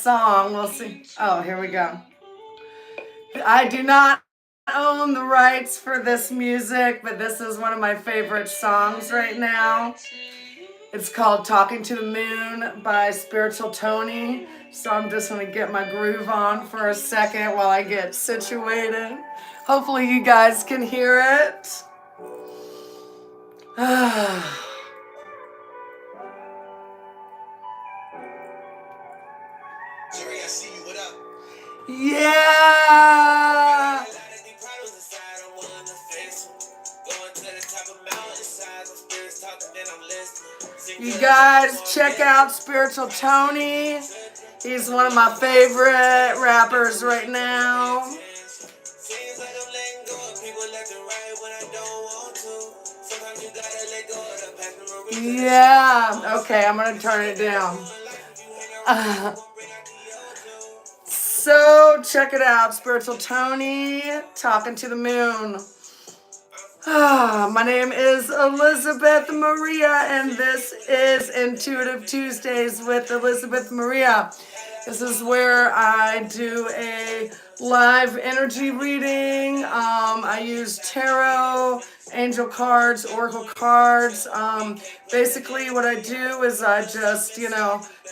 song. We'll see. Oh, here we go. I do not own the rights for this music, but this is one of my favorite songs right now. It's called Talking to the Moon by Spiritual Tony. So I'm just going to get my groove on for a second while I get situated. Hopefully you guys can hear it. Jerry, I see you. What up? Yeah. You guys check out Spiritual Tony. He's one of my favorite rappers right now. Yeah. Okay, I'm gonna turn it down. So check it out, Spiritual Tony, Talking to the Moon. My name is Elizabeth Maria, and this is Intuitive Tuesdays with Elizabeth Maria. This is where I do a live energy reading. I use tarot, angel cards, oracle cards. Basically what I do is I just,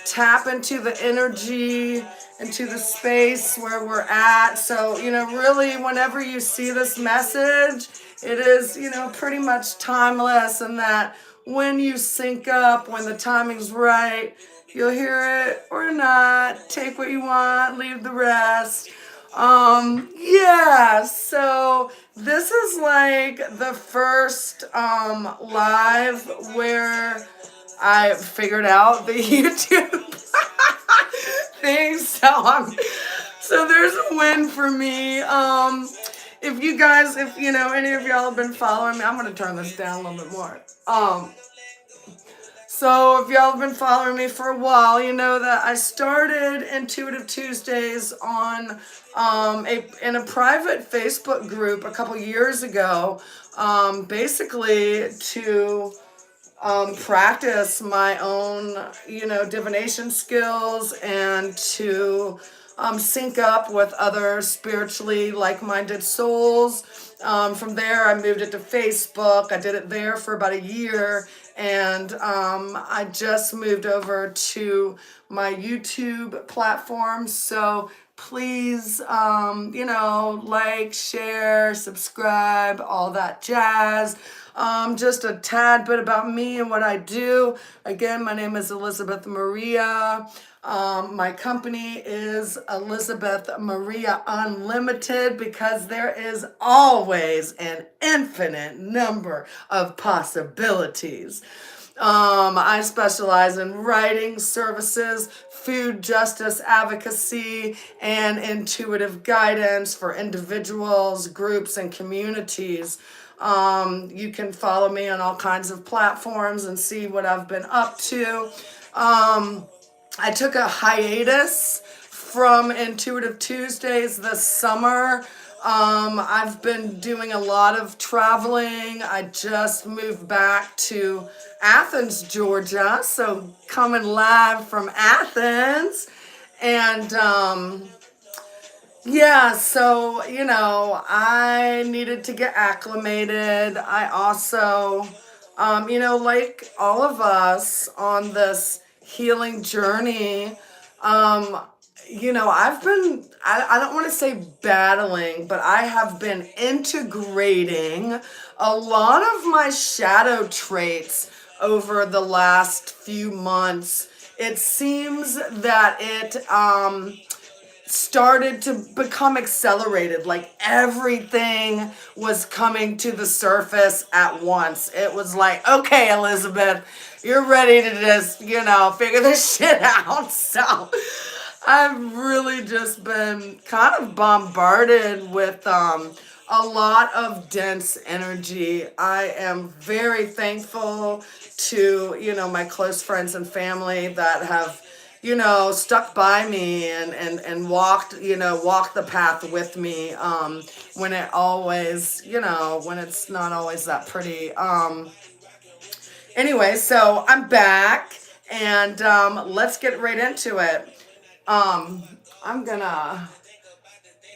tap into the energy, into the space where we're at. So, really whenever you see this message, it is, pretty much timeless, and that when you sync up, when the timing's right, you'll hear it or not. Take what you want, leave the rest. Yeah, so this is like the first live where I figured out the YouTube thing. So there's a win for me. If you guys, if any of y'all have been following me, I'm gonna turn this down a little bit more. So if y'all have been following me for a while, you know that I started Intuitive Tuesdays on in a private Facebook group a couple years ago, basically to practice my own, divination skills and to sync up with other spiritually like-minded souls. From there, I moved it to Facebook. I did it there for about a year, and I just moved over to my YouTube platform. So please, like, share, subscribe, all that jazz. Just a tad bit about me and what I do. Again, my name is Elizabeth Maria. My company is Elizabeth Maria Unlimited because there is always an infinite number of possibilities. I specialize in writing services, food justice advocacy, and intuitive guidance for individuals, groups, and communities. You can follow me on all kinds of platforms and see what I've been up to. I took a hiatus from Intuitive Tuesdays this summer. I've been doing a lot of traveling. I just moved back to Athens, Georgia, so coming live from Athens. And yeah, so, I needed to get acclimated. I also, like all of us on this healing journey, I've been, I don't want to say battling, but I have been integrating a lot of my shadow traits over the last few months. It seems that it, started to become accelerated, like everything was coming to the surface at once. It was like, okay, Elizabeth, you're ready to just, figure this shit out. So I've really just been kind of bombarded with a lot of dense energy. I am very thankful to, my close friends and family that have stuck by me and walked the path with me, when it always, when it's not always that pretty. Anyway, so I'm back, and let's get right into it. Um, I'm gonna, I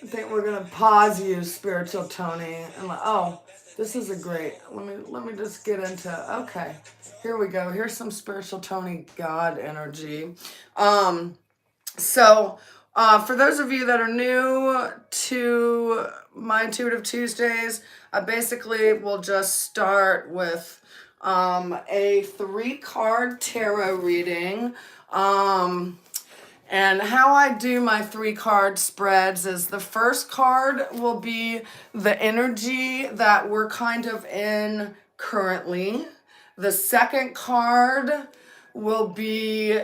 think we're gonna pause you, spiritual Tony, and oh, this is a great. Let me just get into. Okay, here we go. Here's some spiritual Tony God energy. Um, so, for those of you that are new to my Intuitive Tuesdays, I basically will just start with a 3 card tarot reading. And how I do my 3 card spreads is the first card will be the energy that we're kind of in currently. The second card will be,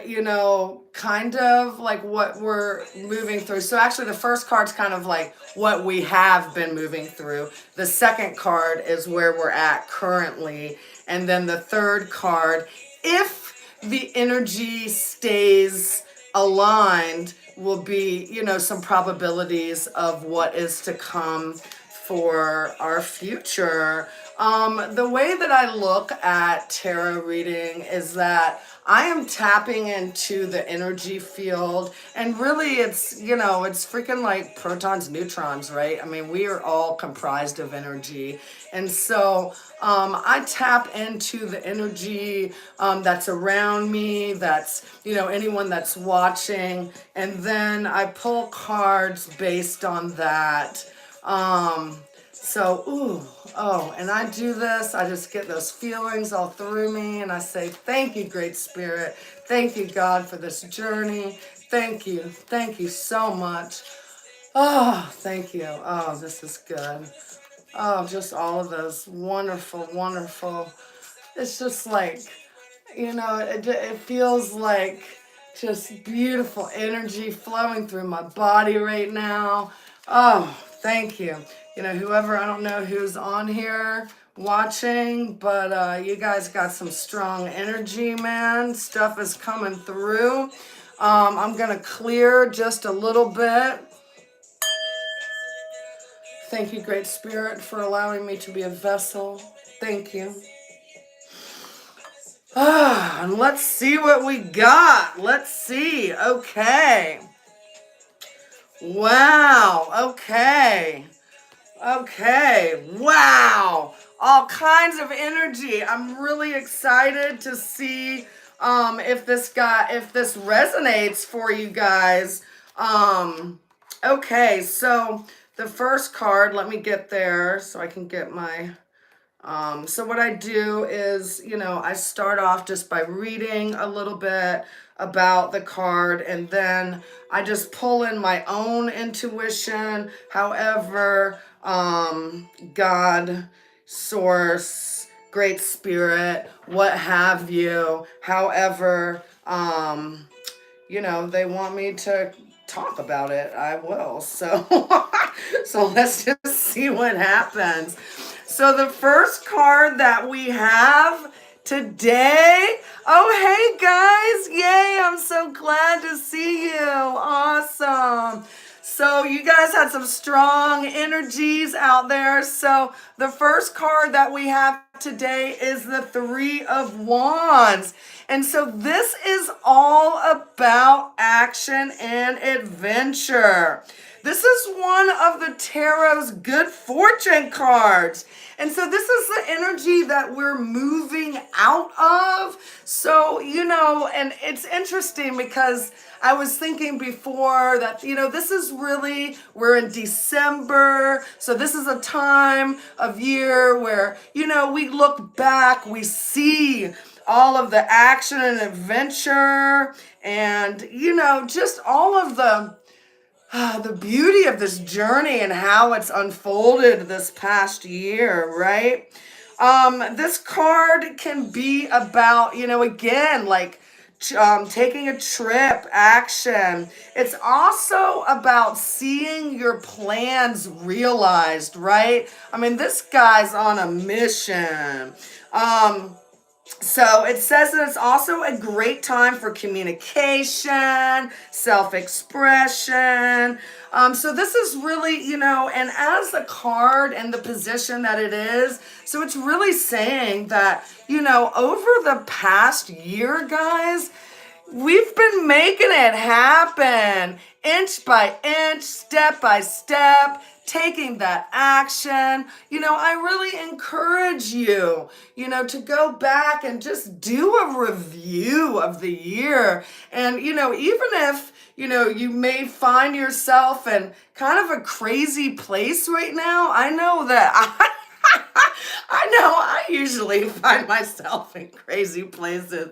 kind of like what we're moving through. So actually, the first card's kind of like what we have been moving through. The second card is where we're at currently. And then the third card, if the energy stays aligned, will be, some probabilities of what is to come for our future. The way that I look at tarot reading is that I am tapping into the energy field, and really it's freaking like protons, neutrons, right? I mean, we are all comprised of energy. And so I tap into the energy that's around me, that's, anyone that's watching, and then I pull cards based on that. And I do this, I just get those feelings all through me, and I say, thank you, Great Spirit. Thank you, God, for this journey. Thank you. Thank you so much. Oh, thank you. Oh, this is good. Oh, just all of those wonderful, wonderful. It's just like, it feels like just beautiful energy flowing through my body right now. Oh, thank you. Whoever, I don't know who's on here watching, but you guys got some strong energy, man. Stuff is coming through. I'm going to clear just a little bit. Thank you, Great Spirit, for allowing me to be a vessel. Thank you. And let's see what we got. Let's see. Okay. Wow. Okay. Wow. All kinds of energy. I'm really excited to see if this resonates for you guys. Okay, so the first card, let me get there so I can get my so what I do is, I start off just by reading a little bit about the card, and then I just pull in my own intuition. However, God, Source, Great Spirit, what have you, however, they want me to talk about it, I will. So, so let's just see what happens. So the first card that we have today, oh, hey guys, yay, I'm so glad to see you. Awesome. So you guys had some strong energies out there. So the first card that we have today is the 3 of Wands. And so this is all about action and adventure. This is one of the tarot's good fortune cards. And so this is the energy that we're moving out of. So, and it's interesting because I was thinking before that, this is really, we're in December. So this is a time of year where, we look back, we see all of the action and adventure and, just all of the beauty of this journey and how it's unfolded this past year, right? This card can be about, again, like taking a trip, action. It's also about seeing your plans realized, right? I mean, this guy's on a mission. So it says that it's also a great time for communication, self-expression. So this is really, and as the card and the position that it is, so it's really saying that, over the past year, guys, We've been making it happen inch by inch, step by step, taking that action. I really encourage you, to go back and just do a review of the year. And, even if, you may find yourself in kind of a crazy place right now, I know that I know I usually find myself in crazy places.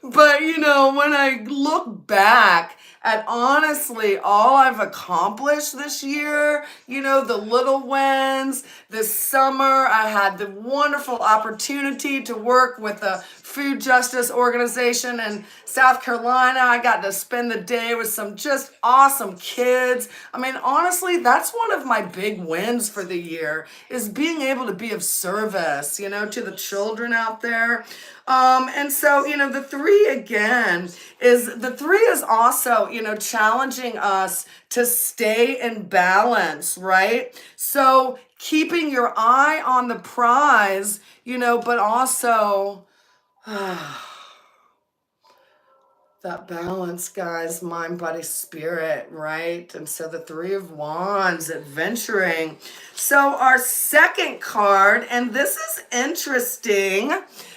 But when I look back at honestly all I've accomplished this year, the little wins, this summer, I had the wonderful opportunity to work with a food justice organization in South Carolina. I got to spend the day with some just awesome kids. I mean, honestly, that's one of my big wins for the year is being able to be of service, to the children out there. And so, the three is also, challenging us to stay in balance, right? So keeping your eye on the prize, but also that balance, guys, mind, body, spirit, right? And so the Three of Wands, adventuring. So our second card, and this is interesting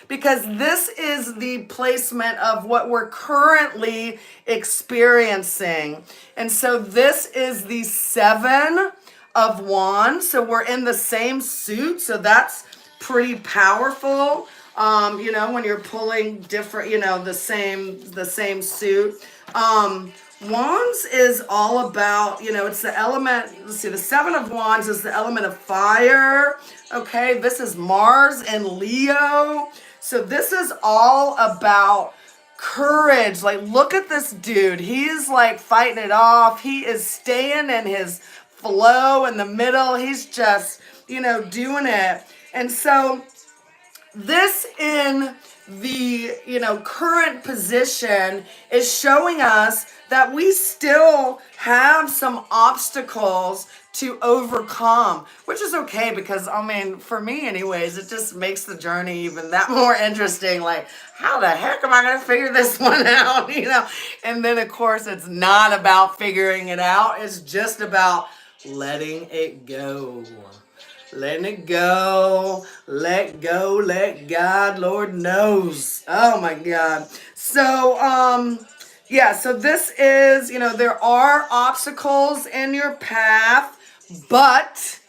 because this is the placement of what we're currently experiencing. And so this is the Seven of Wands. So we're in the same suit. So that's pretty powerful. When you're pulling different, the same suit. Wands is all about, it's the element, let's see, the Seven of Wands is the element of fire. Okay, this is Mars and Leo. So this is all about courage. Like, look at this dude. He's like fighting it off. He is staying in his flow in the middle. He's just, doing it. And so this in the current position is showing us that we still have some obstacles to overcome, which is okay because I mean, for me anyways, it just makes the journey even that more interesting. Like, how the heck am I going to figure this one out? And then of course it's not about figuring it out. It's just about letting it go. Letting it go, let go, let God, Lord knows. Oh my God. So, so this is, there are obstacles in your path, but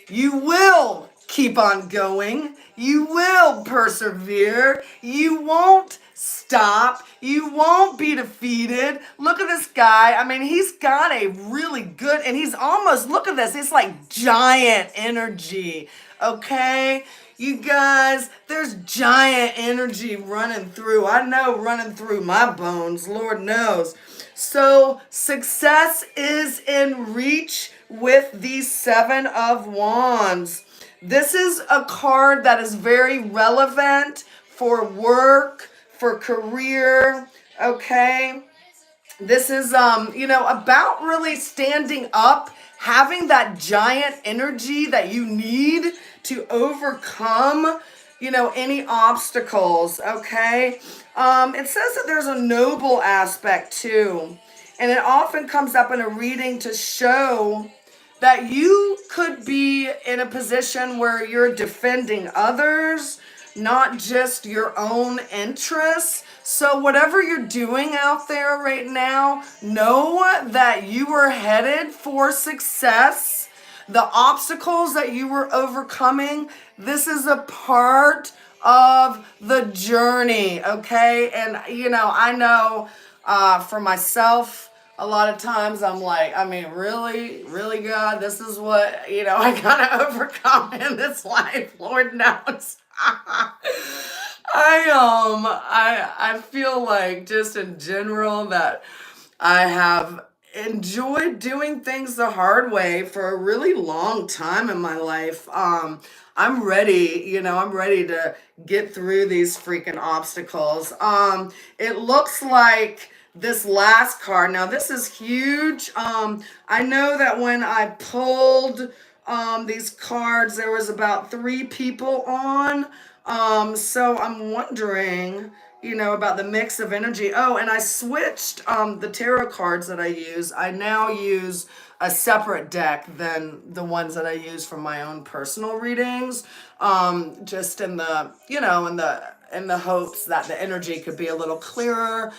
you will keep on going. You will persevere. You won't stop. You won't be defeated. Look at this guy. I mean, he's got a really good, and he's almost, look at this. It's like giant energy. Okay? You guys, there's giant energy running through. I know running through my bones, Lord knows. So success is in reach with the Seven of Wands. This is a card that is very relevant for work, for career, okay? This is, about really standing up, having that giant energy that you need to overcome, any obstacles, okay? It says that there's a noble aspect too. And it often comes up in a reading to show that you could be in a position where you're defending others, not just your own interests. So whatever you're doing out there right now, know that you are headed for success. The obstacles that you were overcoming, this is a part of the journey, okay? And, I know for myself, a lot of times I'm like, I mean, really, really, God, this is what, I gotta overcome in this life. Lord knows. I feel like just in general that I have enjoyed doing things the hard way for a really long time in my life. I'm ready, I'm ready to get through these freaking obstacles. It looks like this last card. Now this is huge. I know that when I pulled these cards, there was about 3 people on. So I'm wondering, about the mix of energy. Oh, and I switched the tarot cards that I use. I now use a separate deck than the ones that I use for my own personal readings. Just in the, in the hopes that the energy could be a little clearer.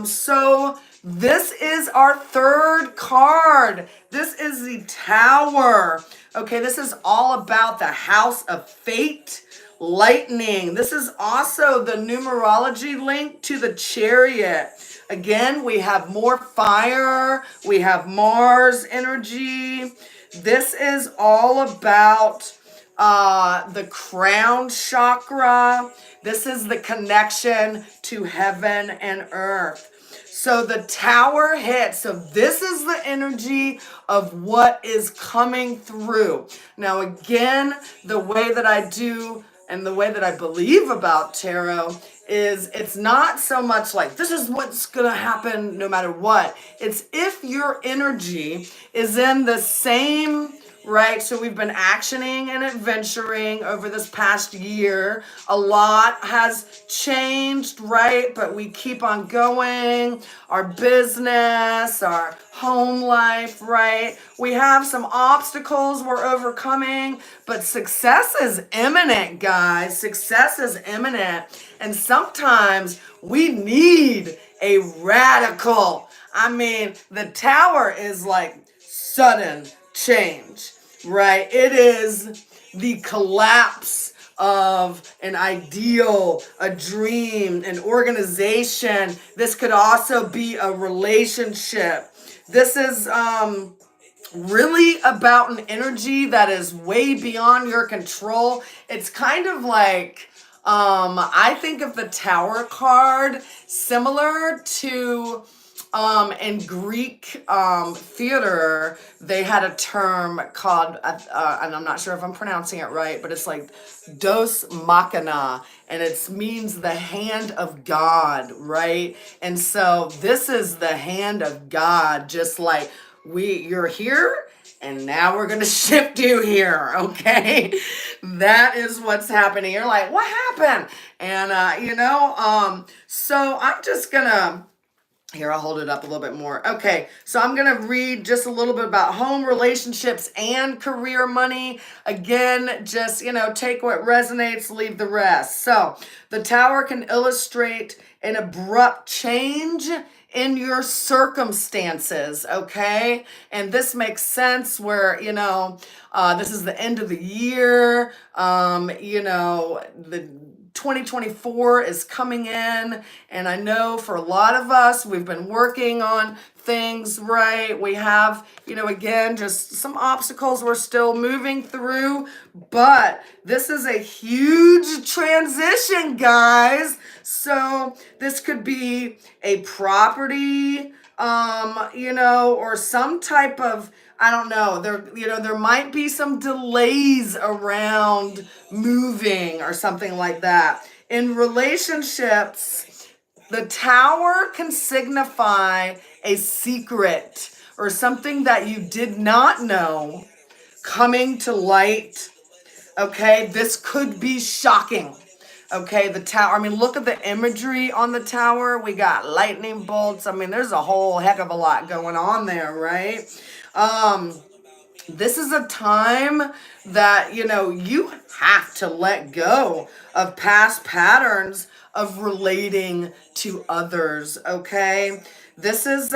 So this is our third card. This is the Tower. Okay, this is all about the House of Fate. Lightning. This is also the numerology link to the Chariot. Again, we have more fire. We have Mars energy. This is all about the crown chakra. This is the connection to heaven and earth. So the Tower hits. So this is the energy of what is coming through. Now, again, the way that I do and the way that I believe about tarot is it's not so much like this is what's going to happen no matter what. It's if your energy is in the same, right? So we've been actioning and adventuring over this past year. A lot has changed, right? But we keep on going. Our business, our home life, right? We have some obstacles we're overcoming, but success is imminent, guys. Success is imminent. And sometimes we need a radical. I mean, the Tower is like sudden change, right? It is the collapse of an ideal, a dream, an organization. This could also be a relationship. This is really about an energy that is way beyond your control. It's kind of like I think of the Tower card similar to in Greek theater, they had a term called, and I'm not sure if I'm pronouncing it right, but it's like dos machina, and it means the hand of God, right? And so this is the hand of God, just like you're here, and now we're gonna shift you here, okay? That is what's happening. You're like, what happened? And so I'm just gonna. Here, I'll hold it up a little bit more. Okay, so I'm going to read just a little bit about home, relationships, and career money. Again, just, take what resonates, leave the rest. So, the Tower can illustrate an abrupt change in your circumstances, okay? And this makes sense where, this is the end of the year, the 2024 is coming in, and I know for a lot of us, we've been working on things, right? We have, again, just some obstacles we're still moving through, but this is a huge transition, guys. So this could be a property, or some type of, I don't know, there might be some delays around moving or something like that. In relationships, the Tower can signify a secret or something that you did not know coming to light. Okay, this could be shocking. Okay, the Tower, look at the imagery on the Tower. We got lightning bolts. There's a whole heck of a lot going on there, right? This is a time that, you have to let go of past patterns of relating to others, okay? This is,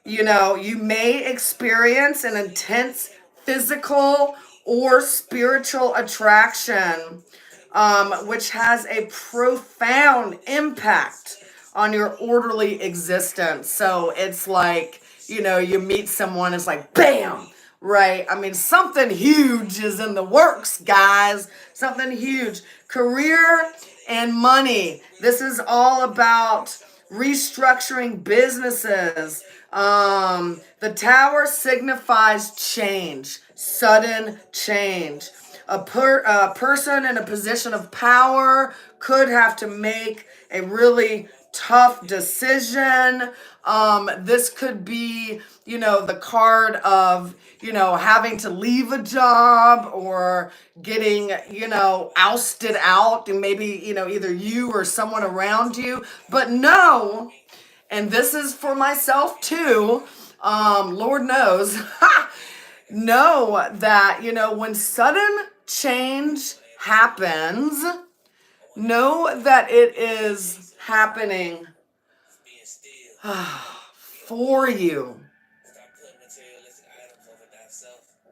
you may experience an intense physical or spiritual attraction, which has a profound impact on your orderly existence. So it's like, you meet someone, it's like, bam, right? Something huge is in the works, guys. Something huge. Career and money. This is all about restructuring businesses. The Tower signifies change, sudden change. A person in a position of power could have to make a really tough decision. This could be, the card of, having to leave a job or getting, ousted out, and maybe, either you or someone around you. But no, and this is for myself too. Lord knows, know that, when sudden change happens, know that it is happening for you,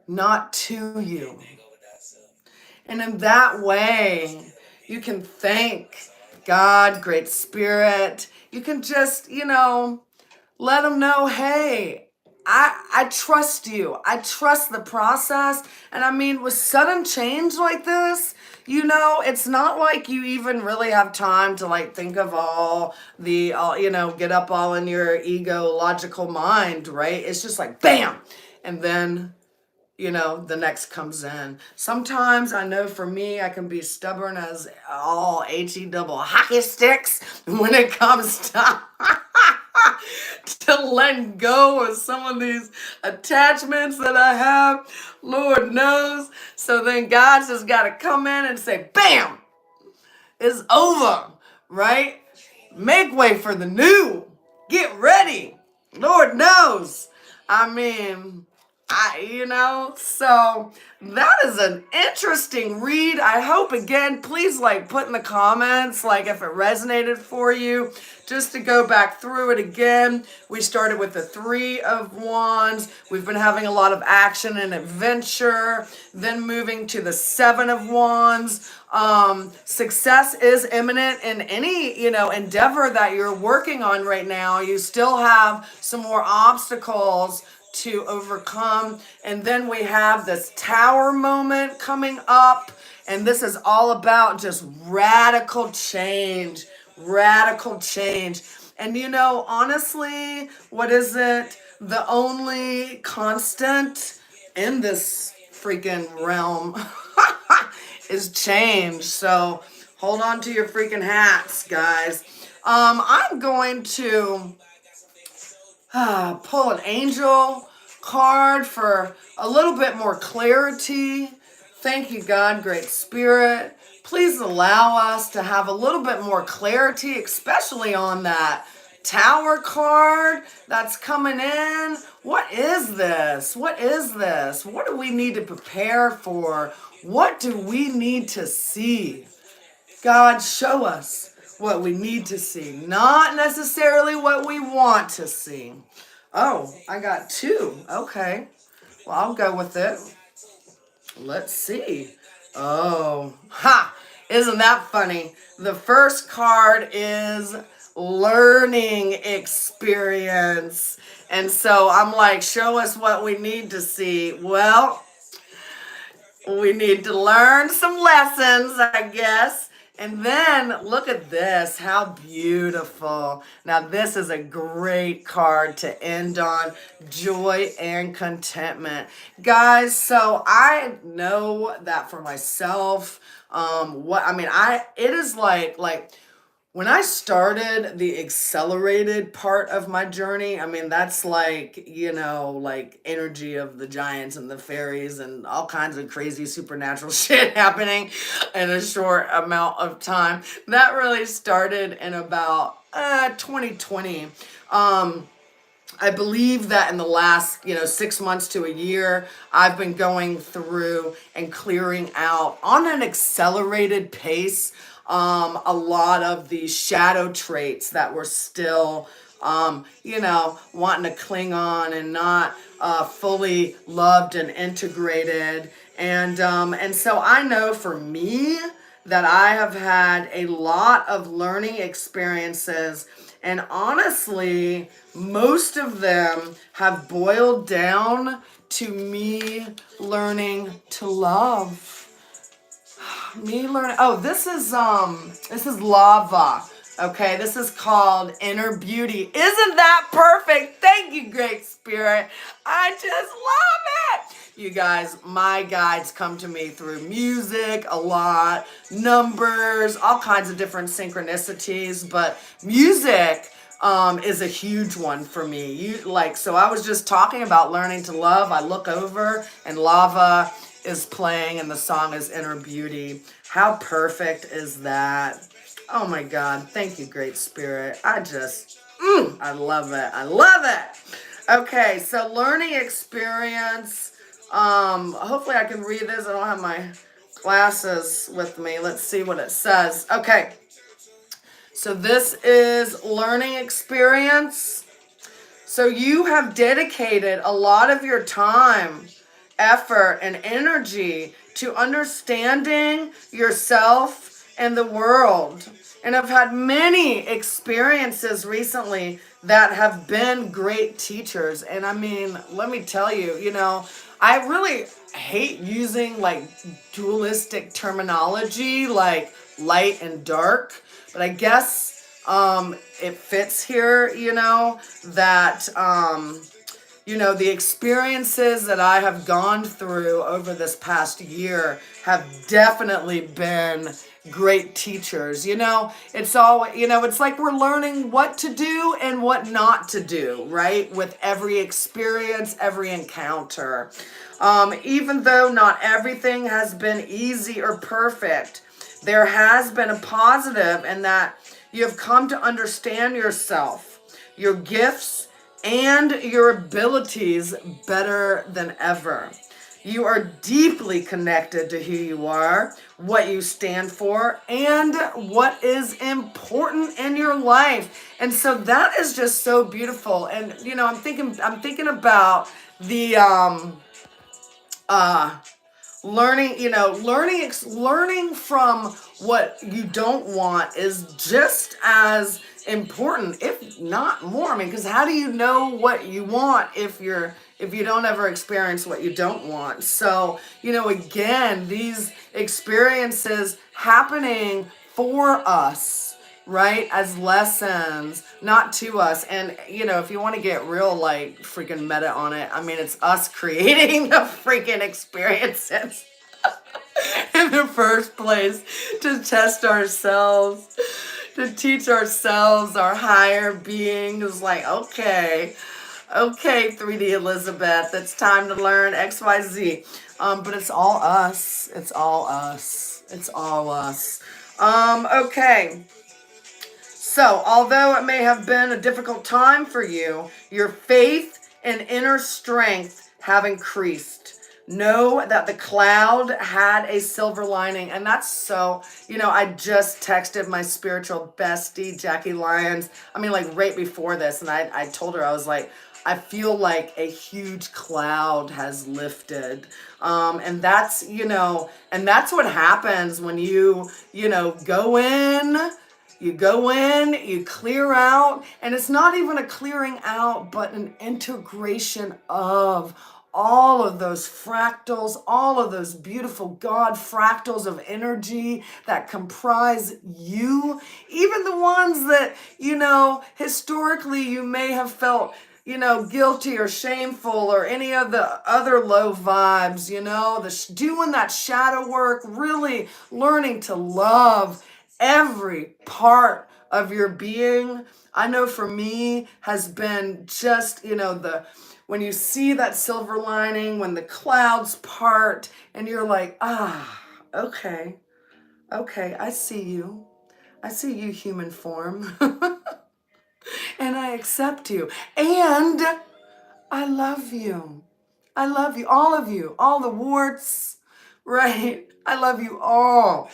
not to you. And in that way, you can thank God, Great Spirit. You can just, let them know, hey, I trust you. I trust the process. And I mean, with sudden change like this, it's not like you even really have time to like think of all the, get up all in your ego logical mind, right? It's just like, bam. And then, the next comes in. Sometimes I know for me, I can be stubborn as all HE double hockey sticks when it comes to to letting go of some of these attachments that I have, Lord knows. So then God's just got to come in and say, bam, it's over, right? Make way for the new. Get ready. Lord knows. I mean, so that is an interesting read. I hope, again, please put in the comments, if it resonated for you, just to go back through it again. We started with the 3 of Wands. We've been having a lot of action and adventure, then moving to the 7 of Wands. Success is imminent in any, endeavor that you're working on right now. You still have some more obstacles to overcome. And then we have this Tower moment coming up. And this is all about just radical change. Radical change. And honestly, what is it? The only constant in this freaking realm is change. So hold on to your freaking hats, guys. I'm going to pull an angel card for a little bit more clarity. Thank you, God, Great Spirit. Please allow us to have a little bit more clarity, especially on that Tower card that's coming in. What is this? What is this? What do we need to prepare for? What do we need to see? God, show us what we need to see, not necessarily what we want to see. Oh, I got 2. Okay. Well, I'll go with it. Let's see. Oh, ha! Isn't that funny? The first card is learning experience. And so I'm like, show us what we need to see. Well, we need to learn some lessons, I guess. And then look at this, how beautiful. Now this is a great card to end on, joy and contentment. Guys, so I know that for myself, it is like when I started the accelerated part of my journey, that's like energy of the giants and the fairies and all kinds of crazy supernatural shit happening in a short amount of time. That really started in about 2020. I believe that in the last, 6 months to a year, I've been going through and clearing out on an accelerated pace a lot of the shadow traits that were still, wanting to cling on and not fully loved and integrated. And so I know for me that I have had a lot of learning experiences. And honestly, most of them have boiled down to me learning to love. Me learning. Oh, this is lava. Okay, this is called Inner Beauty. Isn't that perfect? Thank you, Great Spirit. I just love it. you guys, my guides come to me through music a lot, numbers, all kinds of different synchronicities, but music is a huge one for me. So I was just talking about learning to love. I look over and Lava is playing and the song is Inner Beauty. How perfect is that? Oh my God. Thank you, Great Spirit. I love it. I love it. Okay, so learning experience. Hopefully I can read this. I don't have my glasses with me. Let's see what it says. Okay. So this is learning experience. So you have dedicated a lot of your time, effort, and energy to understanding yourself and the world. And I've had many experiences recently that have been great teachers. And I mean, let me tell you, I really hate using like dualistic terminology like light and dark, but I guess it fits here, that the experiences that I have gone through over this past year have definitely been great teachers. It's like we're learning what to do and what not to do, right? With every experience, every encounter. Even though not everything has been easy or perfect, there has been a positive in that you have come to understand yourself, your gifts, and your abilities better than ever. You are deeply connected to who you are, what you stand for, and what is important in your life. And so that is just so beautiful. And I'm thinking about the learning from what you don't want is just as important, if not more. I mean, because how do you know what you want if you don't ever experience what you don't want? So, again, these experiences happening for us, right, as lessons, not to us. And if you want to get real like freaking meta on it, I mean, it's us creating the freaking experiences in the first place to test ourselves, to teach ourselves, our higher beings, like, okay, 3D Elizabeth, it's time to learn XYZ. But it's all us. It's all us. It's all us. Okay. So, although it may have been a difficult time for you, your faith and inner strength have increased. Know that the cloud had a silver lining. And that's so, I just texted my spiritual bestie, Jackie Lyons. I mean, like right before this. And I told her, I was like, I feel like a huge cloud has lifted. And that's, and that's what happens when you go in. You go in, you clear out, and it's not even a clearing out, but an integration of all of those fractals, all of those beautiful God fractals of energy that comprise you, even the ones that, historically you may have felt, guilty or shameful or any of the other low vibes, doing that shadow work, really learning to love every part of your being. I know for me has been just, when you see that silver lining, when the clouds part and you're like, okay, I see you. I see you, human form. And I accept you. And I love you. I love you, all the warts, right? I love you all.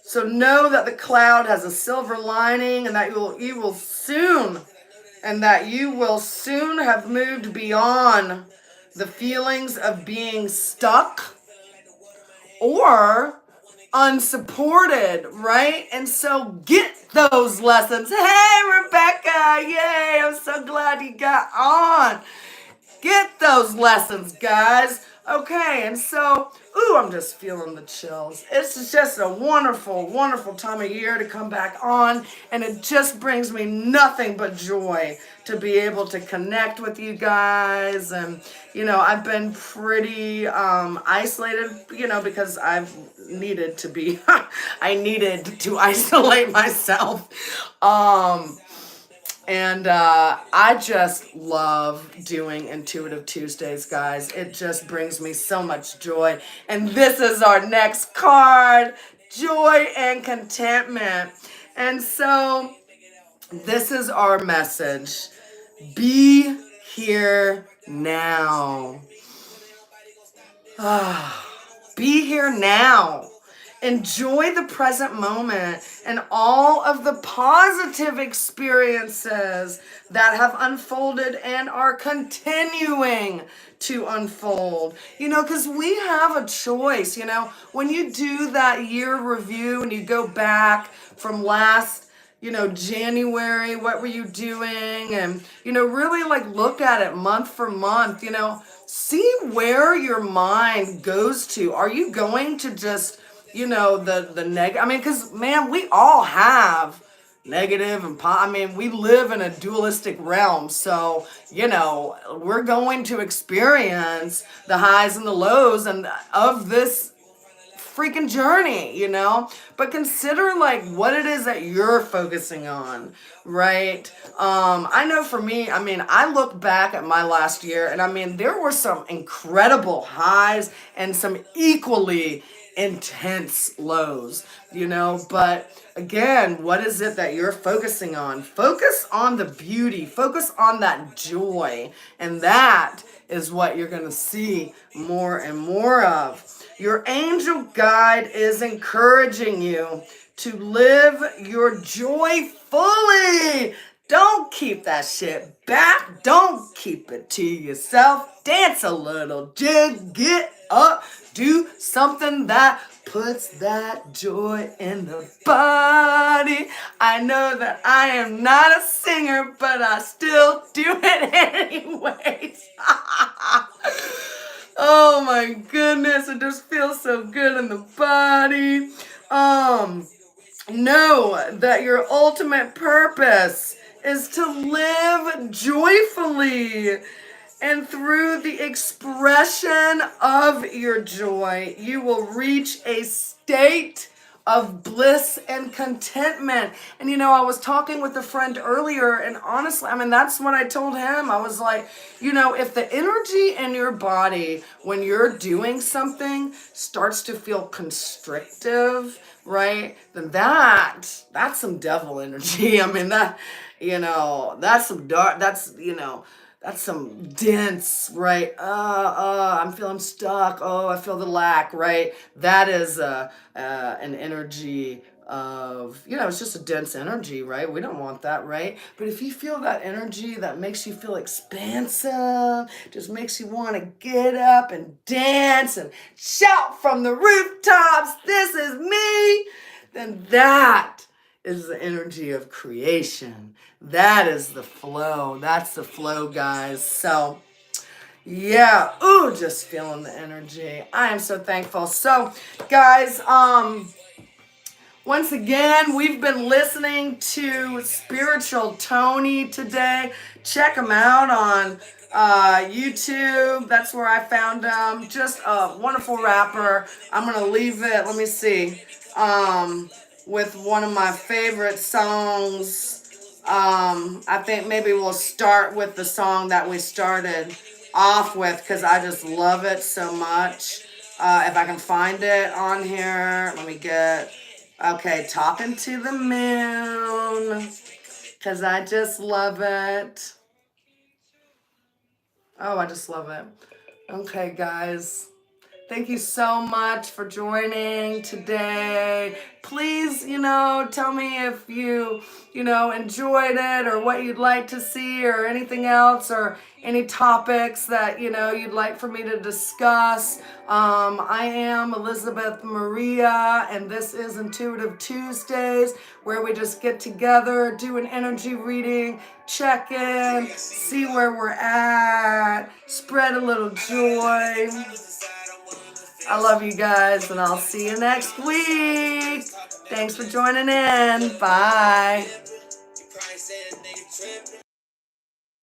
So know that the cloud has a silver lining and that you will soon have moved beyond the feelings of being stuck or unsupported, right? And so get those lessons. Hey, Rebecca, yay, I'm so glad you got on. Get those lessons, guys. Okay, and so, ooh, I'm just feeling the chills. It's just a wonderful, wonderful time of year to come back on, and it just brings me nothing but joy to be able to connect with you guys. And, I've been pretty isolated, because I've needed to be, I needed to isolate myself. Um, and I just love doing Intuitive Tuesdays, guys. It just brings me so much joy. And this is our next card, joy and contentment. And so this is our message. Be here now. Be here now. Enjoy the present moment and all of the positive experiences that have unfolded and are continuing to unfold. Because we have a choice. When you do that year review and you go back from last January, what were you doing? And, really like look at it month for month, see where your mind goes to. Are you going to just, the negative? I mean, because, man, we all have negative and we live in a dualistic realm. So, we're going to experience the highs and the lows and of this freaking journey, but consider like what it is that you're focusing on, right? I know for me, I look back at my last year and there were some incredible highs and some equally intense lows, but again, what is it that you're focusing on? Focus on the beauty, focus on that joy, and that is what you're going to see more and more of. Your angel guide is encouraging you to live your joy fully. Don't keep that shit back. Don't keep it to yourself. Dance a little jig, get up, do something that puts that joy in the body. I know that I am not a singer, but I still do it anyways. Oh my goodness, it just feels so good in the body. Know that your ultimate purpose is to live joyfully. And through the expression of your joy, you will reach a state of bliss and contentment. And I was talking with a friend earlier, and honestly, that's what I told him. I was like, if the energy in your body when you're doing something starts to feel constrictive, right? Then that's some devil energy. That's some dark, that's some dense, right? I'm feeling stuck. Oh, I feel the lack, right? That is an energy of, it's just a dense energy, right? We don't want that, right? But if you feel that energy that makes you feel expansive, just makes you want to get up and dance and shout from the rooftops, this is me, then that is the energy of creation. That is the flow. That's the flow, guys. So, yeah. Ooh, just feeling the energy. I am so thankful. So, guys, once again, we've been listening to Spiritual Tony today. Check him out on YouTube. That's where I found him. Just a wonderful rapper. I'm going to leave it, let me see, with one of my favorite songs. I think maybe we'll start with the song that we started off with because I just love it so much. If I can find it on here, let me get... Okay, Talking to the Moon, because I just love it. Oh, I just love it. Okay, guys. Thank you so much for joining today. Please, tell me if you enjoyed it or what you'd like to see or anything else or any topics that, you'd like for me to discuss. I am Elizabeth Maria, and this is Intuitive Tuesdays, where we just get together, do an energy reading, check in, see where we're at, spread a little joy. I love you guys, and I'll see you next week. Thanks for joining in. Bye.